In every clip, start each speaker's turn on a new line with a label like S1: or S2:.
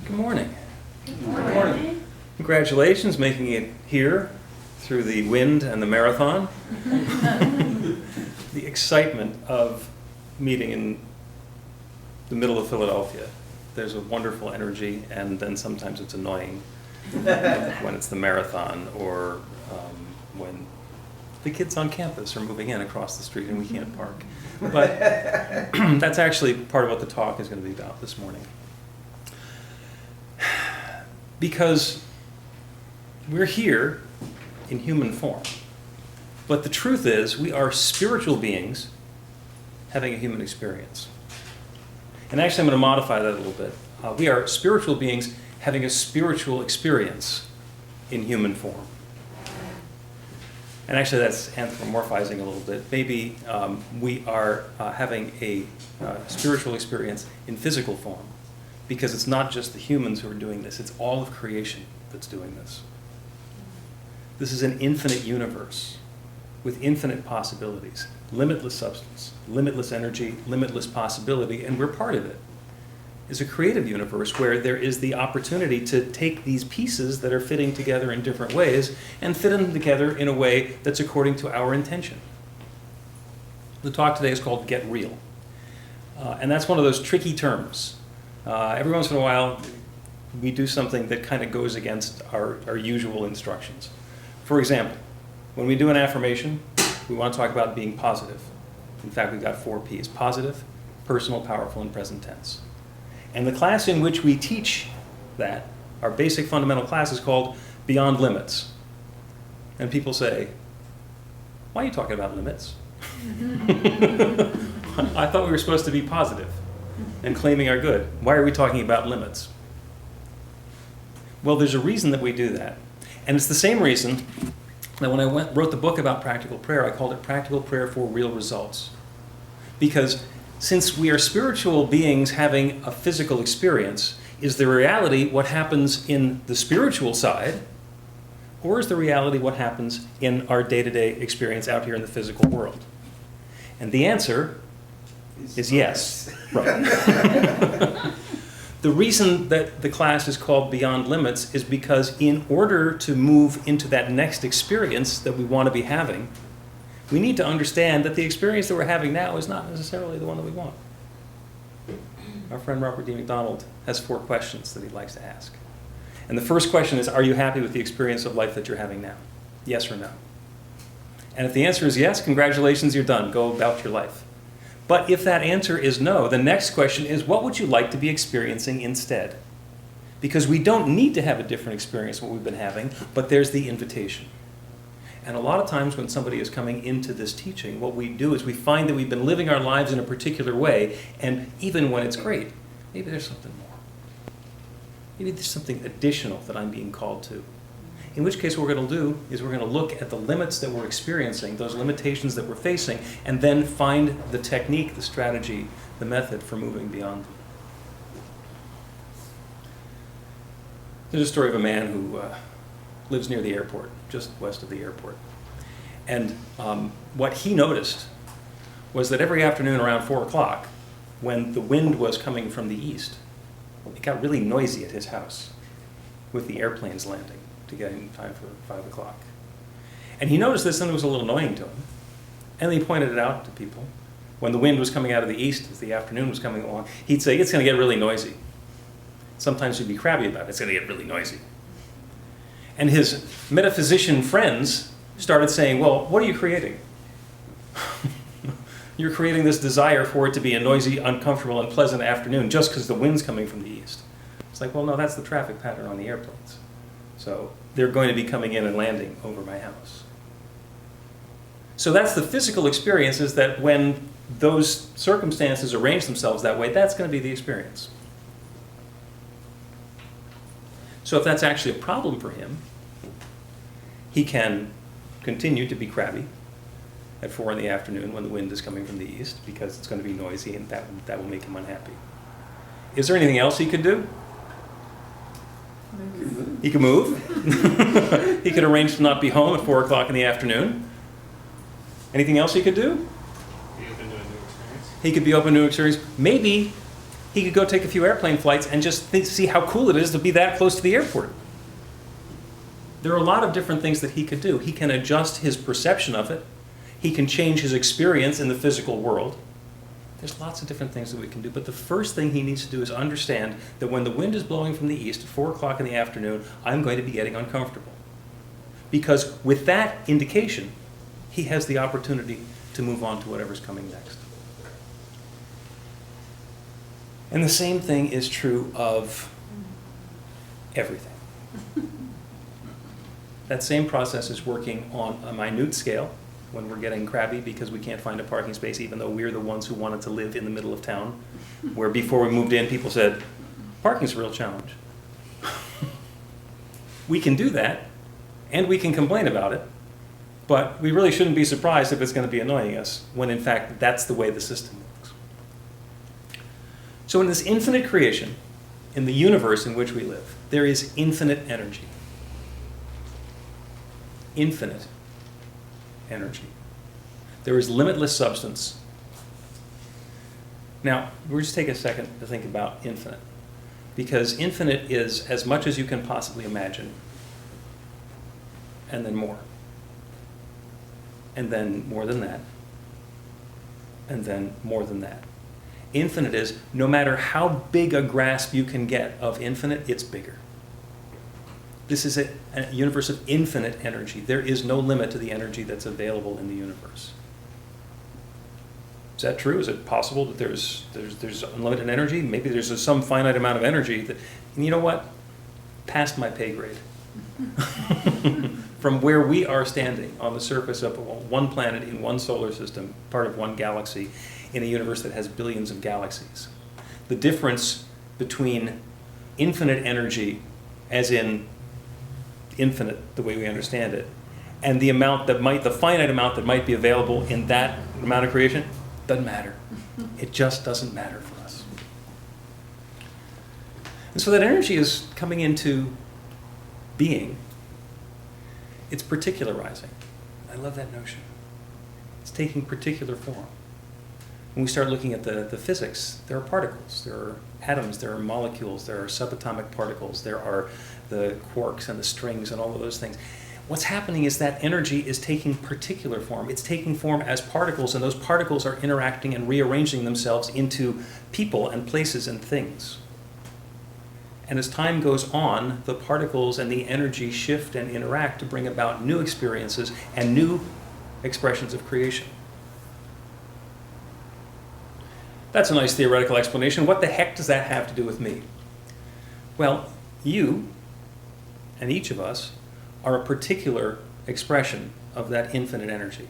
S1: Good morning.
S2: Good morning.
S1: Congratulations making it here through the wind and the marathon. The excitement of meeting in the middle of Philadelphia. There's a wonderful energy, and then sometimes it's annoying when it's the marathon or when the kids on campus are moving in across the street and we can't park. But that's actually part of what the talk is going to be about this morning. Because we're here in human form. But the truth is, we are spiritual beings having a human experience. And actually, I'm going to modify that a little bit. We are spiritual beings having a spiritual experience in human form. And actually, that's anthropomorphizing a little bit. Maybe we are having a spiritual experience in physical form, because it's not just the humans who are doing this, it's all of creation that's doing this. This is an infinite universe with infinite possibilities, limitless substance, limitless energy, limitless possibility, and we're part of it. It's a creative universe where there is the opportunity to take these pieces that are fitting together in different ways and fit them together in a way that's according to our intention. The talk today is called Get Real. And that's one of those tricky terms. Every once in a while, we do something that kind of goes against our usual instructions. For example, when we do an affirmation, we want to talk about being positive. In fact, we've got 4 P's: positive, personal, powerful, and present tense. And the class in which we teach that, our basic fundamental class, is called Beyond Limits. And people say, why are you talking about limits? I thought we were supposed to be positive and claiming our good. Why are we talking about limits? Well, there's a reason that we do that. And it's the same reason that when I wrote the book about practical prayer, I called it Practical Prayer for Real Results. Because since we are spiritual beings having a physical experience, is the reality what happens in the spiritual side, or is the reality what happens in our day-to-day experience out here in the physical world? And the answer is yes. Right. The reason that the class is called Beyond Limits is because in order to move into that next experience that we want to be having, we need to understand that the experience that we're having now is not necessarily the one that we want. Our friend Robert D. McDonald has 4 questions that he likes to ask. And the first question is, are you happy with the experience of life that you're having now? Yes or no? And if the answer is yes, congratulations, you're done. Go about your life. But if that answer is no, the next question is, what would you like to be experiencing instead? Because we don't need to have a different experience than what we've been having, but there's the invitation. And a lot of times when somebody is coming into this teaching, what we do is we find that we've been living our lives in a particular way, and even when it's great, maybe there's something more. Maybe there's something additional that I'm being called to. In which case what we're going to do is we're going to look at the limits that we're experiencing, those limitations that we're facing, and then find the technique, the strategy, the method for moving beyond them. There's a story of a man who lives near the airport, just west of the airport. And what he noticed was that every afternoon around 4 o'clock, when the wind was coming from the east, it got really noisy at his house with the airplanes landing to get in time for 5 o'clock. And he noticed this, and it was a little annoying to him. And he pointed it out to people. When the wind was coming out of the east, as the afternoon was coming along, he'd say, it's going to get really noisy. Sometimes he'd be crabby about it. It's going to get really noisy. And his metaphysician friends started saying, well, what are you creating? You're creating this desire for it to be a noisy, uncomfortable, unpleasant afternoon just because the wind's coming from the east. It's like, well, no, that's the traffic pattern on the airplanes. So they're going to be coming in and landing over my house. So that's the physical experience, is that when those circumstances arrange themselves that way, that's going to be the experience. So if that's actually a problem for him, he can continue to be crabby at 4 in the afternoon when the wind is coming from the east, because it's going to be noisy and that will make him unhappy. Is there anything else he could do? He could move. He could arrange to not be home at 4 o'clock in the afternoon. Anything else he could do?
S3: Be open to a new experience.
S1: He could be open to experience. Maybe He could go take a few airplane flights and just see how cool it is to be that close to the airport. There are a lot of different things that he could do. He can adjust his perception of it. He can change his experience in the physical world. There's lots of different things that we can do, but the first thing he needs to do is understand that when the wind is blowing from the east at 4 o'clock in the afternoon, I'm going to be getting uncomfortable. Because with that indication, he has the opportunity to move on to whatever's coming next. And the same thing is true of everything. That same process is working on a minute scale when we're getting crabby because we can't find a parking space, even though we're the ones who wanted to live in the middle of town, where before we moved in, people said, parking's a real challenge. We can do that, and we can complain about it, but we really shouldn't be surprised if it's going to be annoying us, when in fact, that's the way the system works. So in this infinite creation, in the universe in which we live, there is infinite energy. Infinite energy. There is limitless substance. Now, we'll just take a second to think about infinite, because infinite is as much as you can possibly imagine, and then more, and then more than that, and then more than that. Infinite is, no matter how big a grasp you can get of infinite, it's bigger. This is a universe of infinite energy. There is no limit to the energy that's available in the universe. Is that true? Is it possible that there's unlimited energy? Maybe there's some finite amount of energy that, and you know what? Past my pay grade. From where we are standing on the surface of one planet in one solar system, part of one galaxy, in a universe that has billions of galaxies. The difference between infinite energy, as in infinite, the way we understand it, and the finite amount that might be available in that amount of creation, doesn't matter. It just doesn't matter for us. And so that energy is coming into being. It's particularizing. I love that notion. It's taking particular form. When we start looking at the physics, there are particles, there are atoms, there are molecules, there are subatomic particles, there are the quarks and the strings and all of those things. What's happening is that energy is taking particular form. It's taking form as particles, and those particles are interacting and rearranging themselves into people and places and things. And as time goes on, the particles and the energy shift and interact to bring about new experiences and new expressions of creation. That's a nice theoretical explanation. What the heck does that have to do with me? Well, you and each of us are a particular expression of that infinite energy.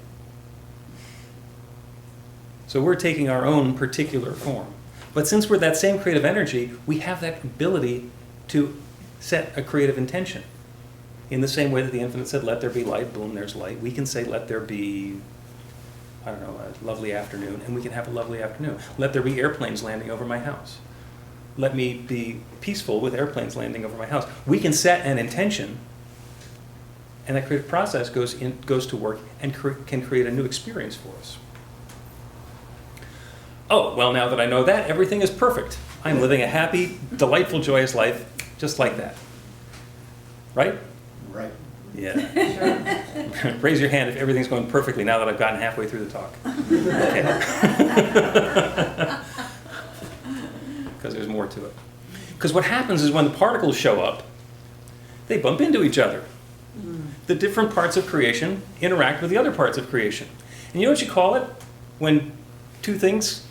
S1: So we're taking our own particular form. But since we're that same creative energy, we have that ability to set a creative intention. In the same way that the infinite said, let there be light, boom, there's light. We can say, let there be, I don't know, a lovely afternoon, and we can have a lovely afternoon. Let there be airplanes landing over my house. Let me be peaceful with airplanes landing over my house. We can set an intention, and that creative process goes to work and can create a new experience for us. Oh, well, now that I know that, everything is perfect. I'm living a happy, delightful, joyous life, just like that. Right?
S2: Right.
S1: Yeah. Sure. Raise your hand if everything's going perfectly now that I've gotten halfway through the talk. Okay. Because there's more to it. Because what happens is when the particles show up, they bump into each other. The different parts of creation interact with the other parts of creation. And you know what you call it when two things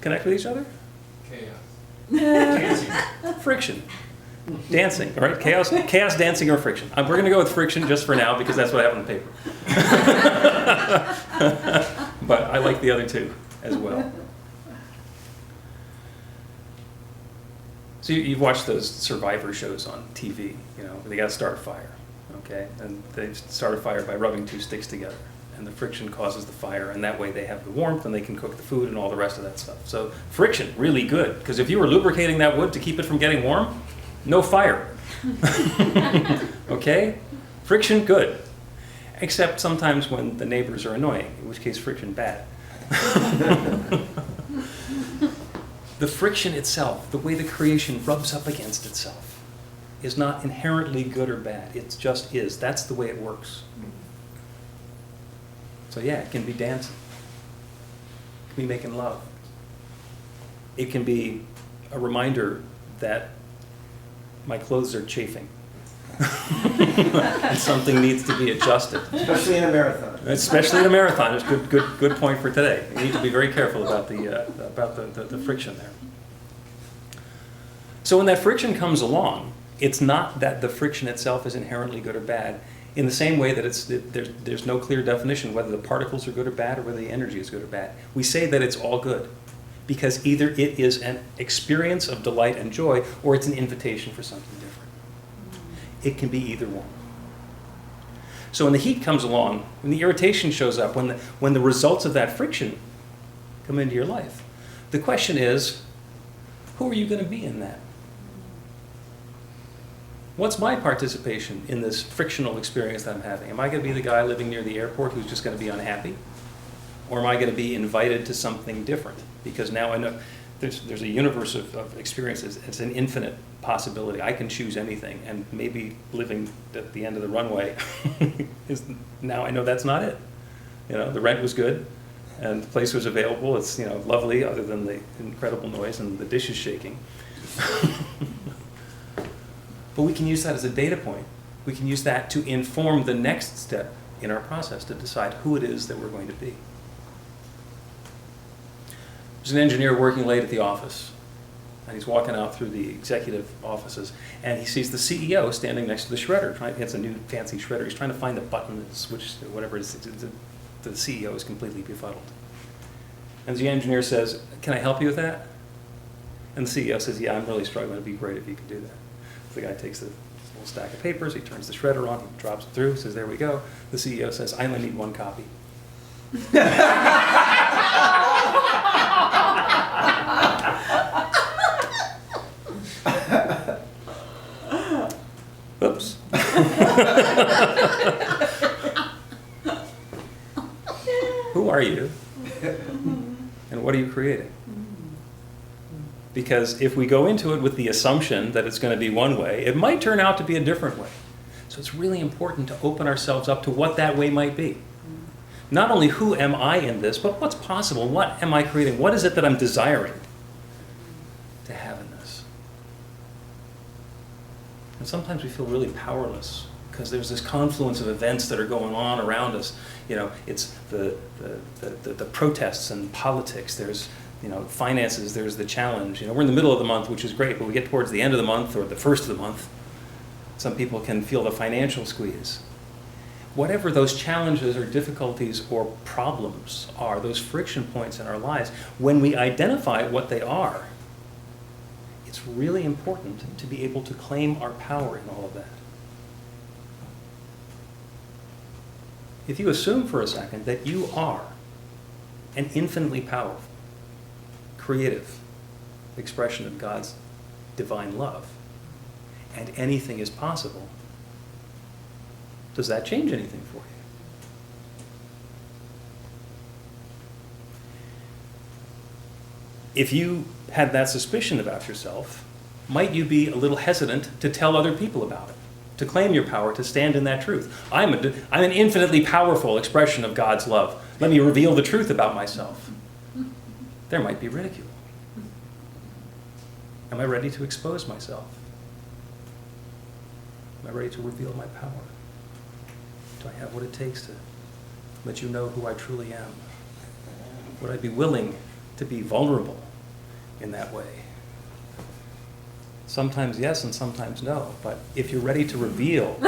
S1: connect with each other?
S2: Chaos.
S1: Friction. Dancing, all right? Chaos, dancing, or friction. We're going to go with friction just for now because that's what I have on the paper. But I like the other two as well. So you've watched those survivor shows on TV, you know, they got to start a fire, okay? And they start a fire by rubbing two sticks together. And the friction causes the fire, and that way they have the warmth and they can cook the food and all the rest of that stuff. So friction, really good, because if you were lubricating that wood to keep it from getting warm, no fire. Okay? Friction, good. Except sometimes when the neighbors are annoying, in which case friction, bad. The friction itself, the way the creation rubs up against itself, is not inherently good or bad. It just is. That's the way it works. So yeah, it can be dancing. It can be making love. It can be a reminder that my clothes are chafing. And something needs to be adjusted.
S2: Especially in a marathon.
S1: Especially in a marathon. It's a good point for today. You need to be very careful about the friction there. So when that friction comes along, it's not that the friction itself is inherently good or bad, in the same way that there's no clear definition whether the particles are good or bad or whether the energy is good or bad. We say that it's all good because either it is an experience of delight and joy or it's an invitation for something different. It can be either one. So when the heat comes along, when the irritation shows up, when the results of that friction come into your life, the question is, who are you going to be in that? What's my participation in this frictional experience that I'm having? Am I going to be the guy living near the airport who's just going to be unhappy? Or am I going to be invited to something different? Because now I know there's a universe of experiences. It's an infinite possibility. I can choose anything, and maybe living at the end of the runway is now I know that's not it. The rent was good, and the place was available. It's lovely, other than the incredible noise and the dishes shaking. But we can use that as a data point. We can use that to inform the next step in our process to decide who it is that we're going to be. There's an engineer working late at the office, and he's walking out through the executive offices, and he sees the CEO standing next to the shredder. He has a new fancy shredder. He's trying to find the button that switches to whatever it is. The CEO is completely befuddled. And the engineer says, "Can I help you with that?" And the CEO says, "Yeah, I'm really struggling. It'd be great if you could do that." The guy takes the little stack of papers, he turns the shredder on, he drops it through, says, "There we go." The CEO says, "I only need one copy." Oops. Who are you? And what are you creating? Because if we go into it with the assumption that it's going to be one way, it might turn out to be a different way. So it's really important to open ourselves up to what that way might be. Not only who am I in this, but what's possible? What am I creating? What is it that I'm desiring to have in this? And sometimes we feel really powerless because there's this confluence of events that are going on around us. It's the protests and politics. There's finances, there's the challenge. We're in the middle of the month, which is great, but we get towards the end of the month or the first of the month, some people can feel the financial squeeze. Whatever those challenges or difficulties or problems are, those friction points in our lives, when we identify what they are, it's really important to be able to claim our power in all of that. If you assume for a second that you are an infinitely powerful, creative expression of God's divine love, and anything is possible, does that change anything for you? If you had that suspicion about yourself, might you be a little hesitant to tell other people about it, to claim your power, to stand in that truth? I'm an infinitely powerful expression of God's love. Let me reveal the truth about myself. There might be ridicule. Am I ready to expose myself? Am I ready to reveal my power? Do I have what it takes to let you know who I truly am? Would I be willing to be vulnerable in that way? Sometimes yes and sometimes no, but if you're ready to reveal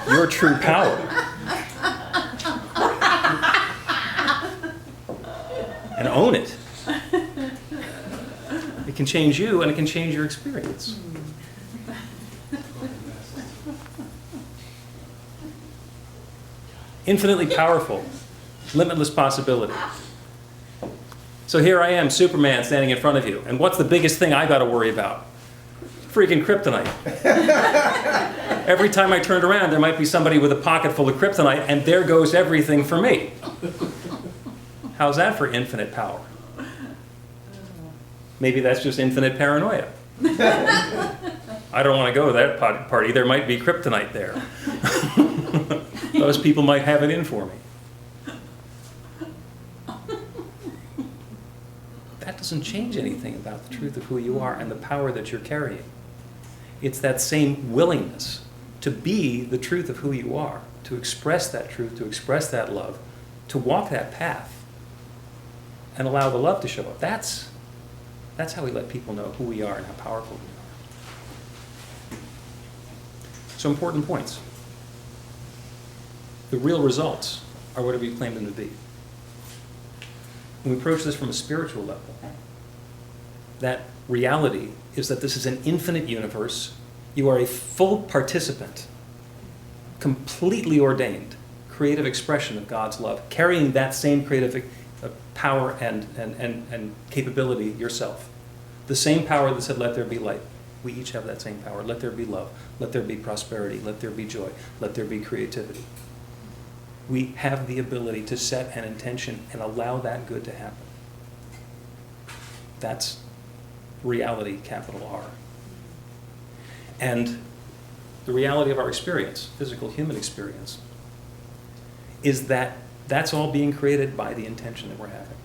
S1: your true power, and own it, it can change you and it can change your experience. Infinitely powerful, limitless possibility. So here I am, Superman, standing in front of you. And what's the biggest thing I got to worry about? Freaking kryptonite. Every time I turned around, there might be somebody with a pocket full of kryptonite, and there goes everything for me. How's that for infinite power? Maybe that's just infinite paranoia. I don't want to go to that party. There might be kryptonite there. Those people might have it in for me. That doesn't change anything about the truth of who you are and the power that you're carrying. It's that same willingness to be the truth of who you are, to express that truth, to express that love, to walk that path, and allow the love to show up. That's how we let people know who we are and how powerful we are. So important points. The real results are whatever you claim them to be. When we approach this from a spiritual level, that reality is that this is an infinite universe. You are a full participant, completely ordained, creative expression of God's love, carrying that same creative power and capability yourself. The same power that said, let there be light. We each have that same power. Let there be love. Let there be prosperity. Let there be joy. Let there be creativity. We have the ability to set an intention and allow that good to happen. That's reality, capital R. And the reality of our experience, physical human experience, is that that's all being created by the intention that we're having.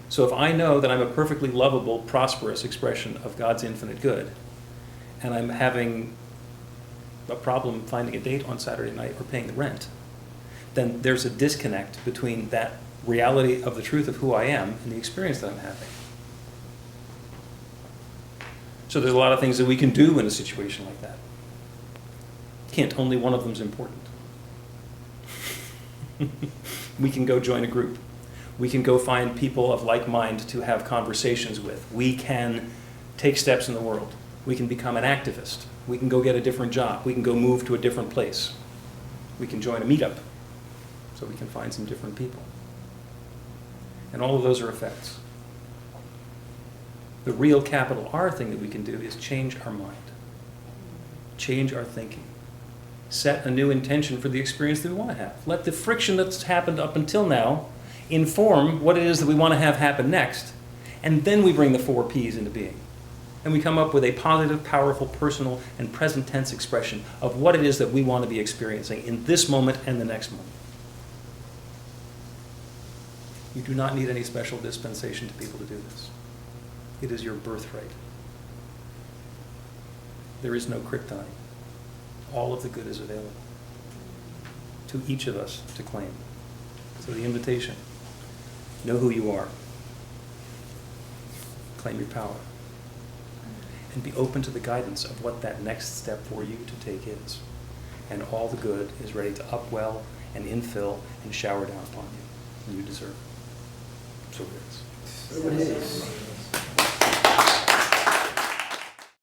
S1: So if I know that I'm a perfectly lovable, prosperous expression of God's infinite good, and I'm having a problem finding a date on Saturday night or paying the rent, then there's a disconnect between that reality of the truth of who I am and the experience that I'm having. So there's a lot of things that we can do in a situation like that. Hint, only one of them is important. We can go join a group. We can go find people of like mind to have conversations with. We can take steps in the world. We can become an activist. We can go get a different job. We can go move to a different place. We can join a meetup so we can find some different people. And all of those are effects. The real capital R thing that we can do is change our mind, change our thinking, set a new intention for the experience that we want to have. Let the friction that's happened up until now inform what it is that we want to have happen next, and then we bring the 4 Ps into being. And we come up with a positive, powerful, personal, and present tense expression of what it is that we want to be experiencing in this moment and the next moment. You do not need any special dispensation to be able to do this. It is your birthright. There is no kryptonite. All of the good is available to each of us to claim. So the invitation, know who you are. Claim your power. And be open to the guidance of what that next step for you to take is. And all the good is ready to upwell and infill and shower down upon you. And you deserve it. So it is.
S2: So it is.